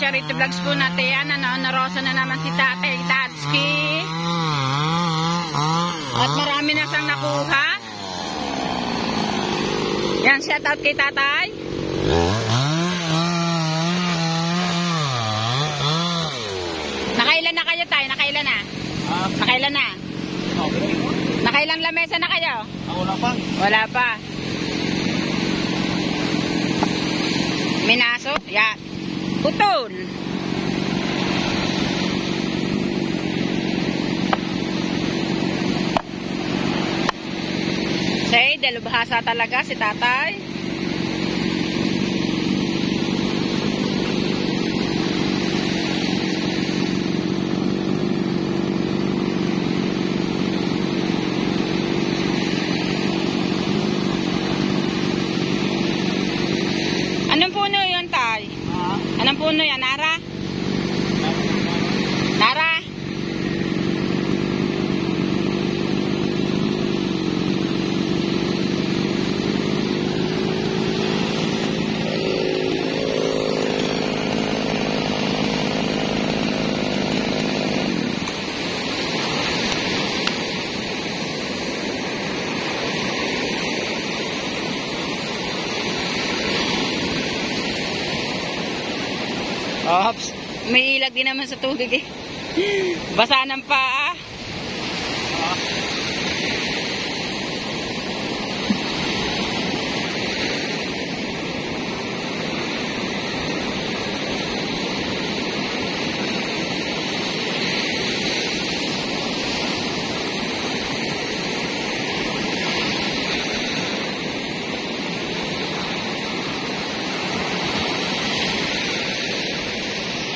Charity Vlogs po natin yan. Narosa na naman si Tatay Tatsuki. At marami na siyang nakuha. Yan, shout out kay Tatay. Nakailan na kayo, Tay? Nakailan na? Nakailan na? Nakailang lamesa na kayo? Wala pa. Wala pa. Minaso? Yan. Putol. Say, dalubhasa talaga si Tatay. Anong puno yun, Tay? Anong puno yan? Nara? Nara? Ops, may ilag din naman sa tubig eh. Basa ng paa.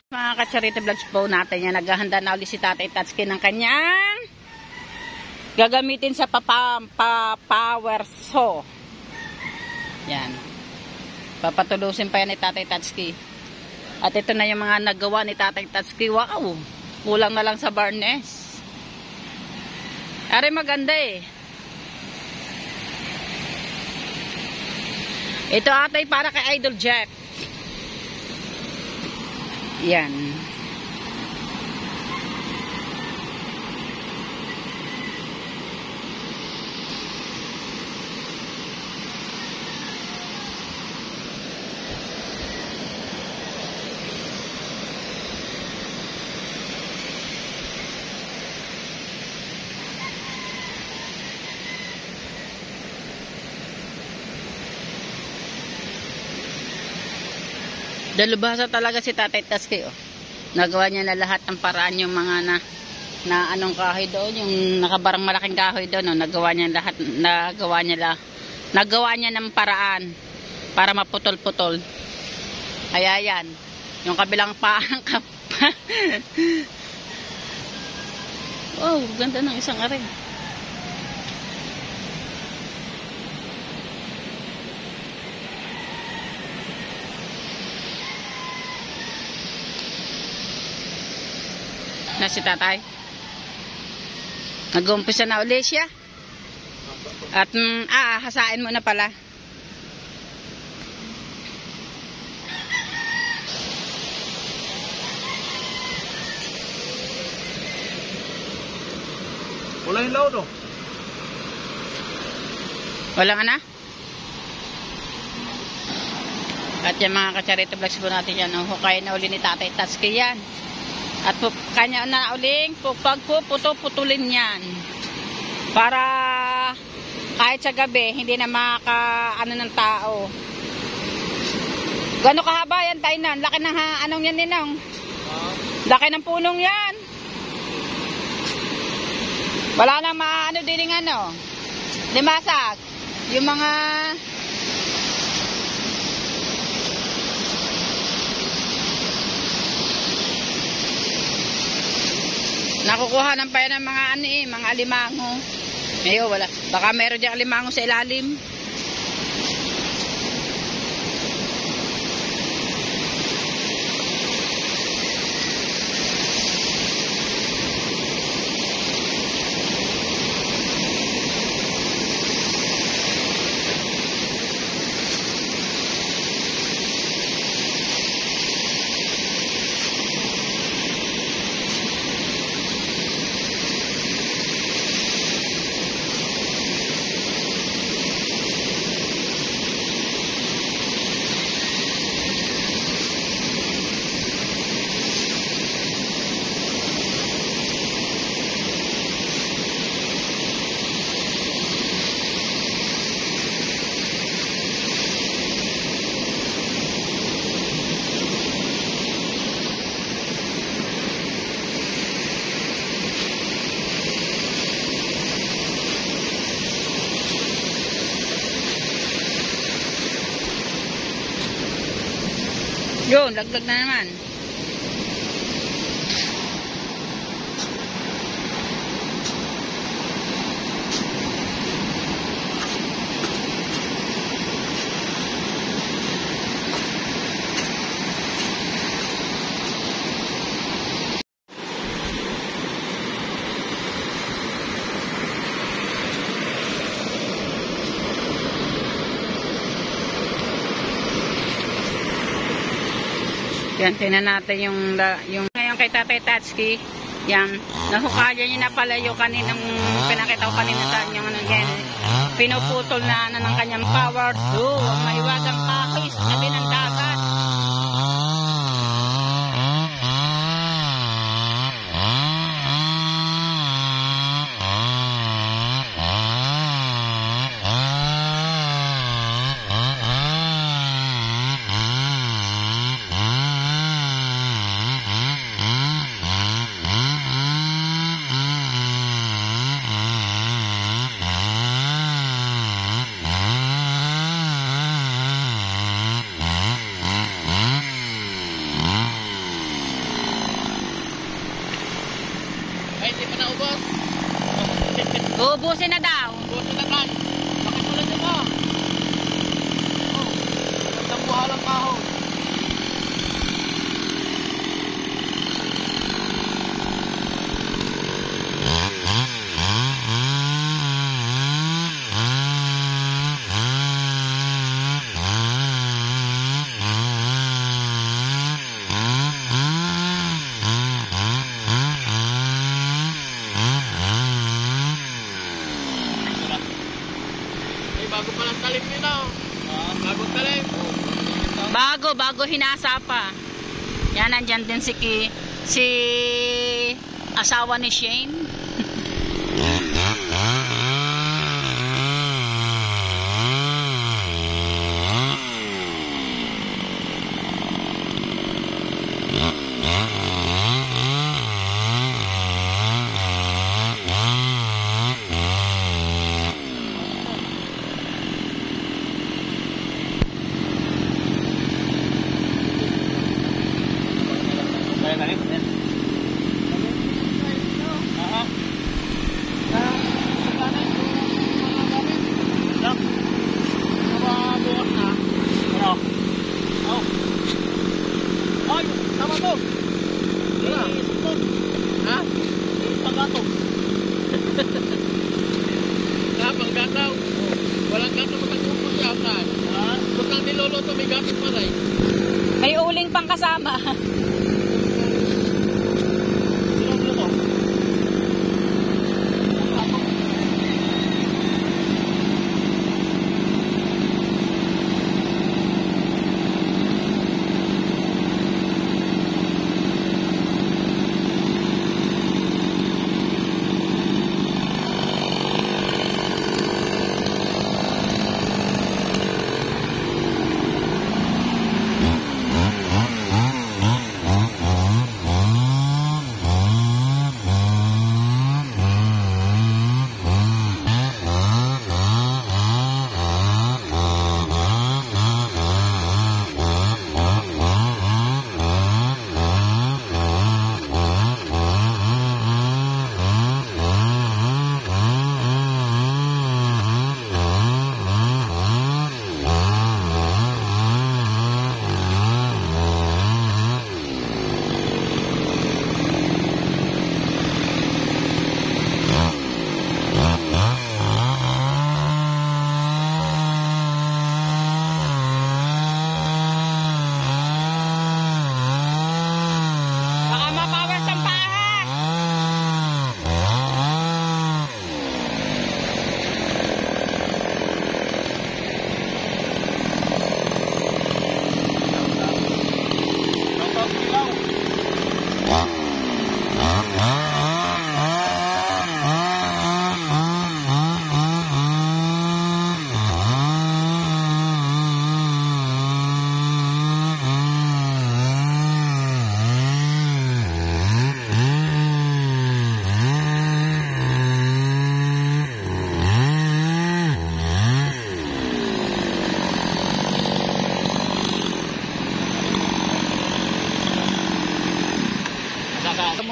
Mga ka-Charity Vlogs po natin yan, naghahanda na ulit si Tatay Tatsuki ng kanyang gagamitin sa power saw. Yan, papatulusin pa yan ni Tatay Tatsuki. At ito na yung mga nagawa ni Tatay Tatsuki. Wow, kulang na lang sa barnes. Ari maganda eh. Ito atay para kay Idol Jeff. Yan. Dalubhasa talaga si Tatay Tatsuki, oh. Nagawa niya na lahat ng paraan, yung mga na anong kahoy doon, yung nakabarang malaking kahoy doon, oh. Nagawa niya lahat, nagawa niya ng paraan para maputol-putol. Kaya yan, yung kabilang paang wow, ganda ng isang aray. Na si Tatay. Nag-umpisa na ulit siya. At hasain mo na pala. Wala yung laon, no? Walang ana? At yung mga ka-Charity Vlogs po natin yan, hukay na uli ni Tatay Tatsuki yan. At kanya na uling pagpuputulin yan para kahit sa gabi hindi na maka-ano ng tao. Gano'ng kahaba yan, Tay, nan? Laki ng anong yan, ninong? Laki ng punong yan. Wala na maano din ng ano, limasag. Yung mga nakukuha ng pa yan ng mga ano eh, mga alimango. Ngayon wala. Baka meron diyang alimango sa ilalim. Yun, laglag na naman. Yan, tingnan natin yung ngayon kay Tatay Tatsuki. Yan, nahukayan niya na pala yung kaninang pinakita ko kanina sa inyo. Ano, yan, pinuputol na ng kanyang power tool. Ang mahiwagang kahoy sa tabi ng dagat. Ay, hindi pa naubos. Uubusin na daw. Ubusin na kan. Pakisulat nyo mo. Oh, isang buhalang kahoy. Bago pa lang talim nila. Bagong talim. Bago hinasa pa. Yan, nandyan din si asawa ni Shane. Panggataw. Walang gataw magkakupos yata. Kung ang niloloto may gataw pa rin. May uling pang kasama.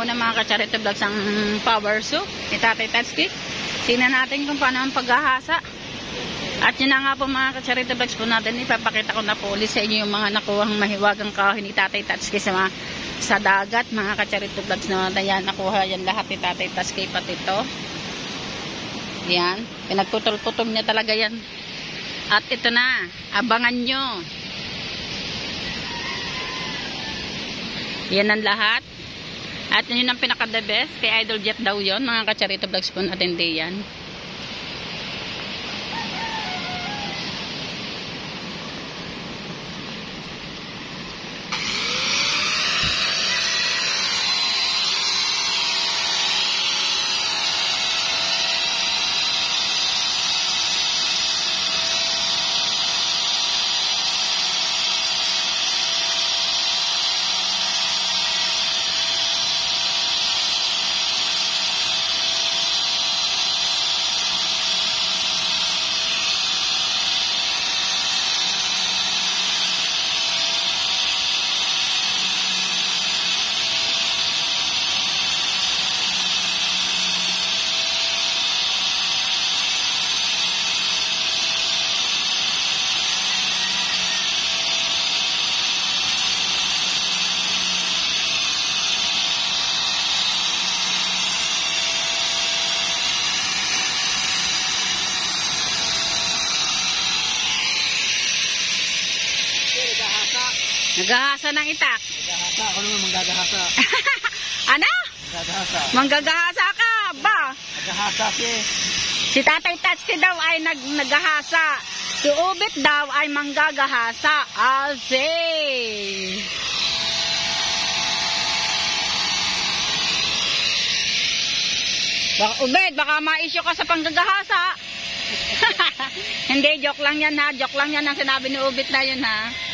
na mga ka-charity vlogs ang power saw ni Tatay Tatsuki. Tingnan natin kung paano ang paghahasa. At yun na nga po mga ka-charity vlogs po natin. Ipapakita ko na po ulit sa inyo yung mga nakuhang mahiwagang kahoy ni Tatay Tatsuki sa dagat. Mga ka-charity vlogs naman. Yan, nakuha yan lahat ni Tatay Tatsuki pati ito. Yan. Pinagputol-putol niya talaga yan. At ito na. Abangan nyo. Yan ang lahat. At yun ang pinaka-the best. Kay Idol Jeff daw yun. Mga ka-charity vlogs po natin din yan. Naghahasa ng itak. Manggagahasa. Ako naman manggagahasa. Ano? Manggagahasa. Manggagahasa ka ba? Manggagahasa Si Tatay Tatsuki daw ay naghahasa. Si Ubit daw ay manggagahasa. Asay. Ubit, baka ma-issue ka sa panggagahasa. Hindi, joke lang yan ha. Joke lang yan ang sinabi ni Ubit na yun ha.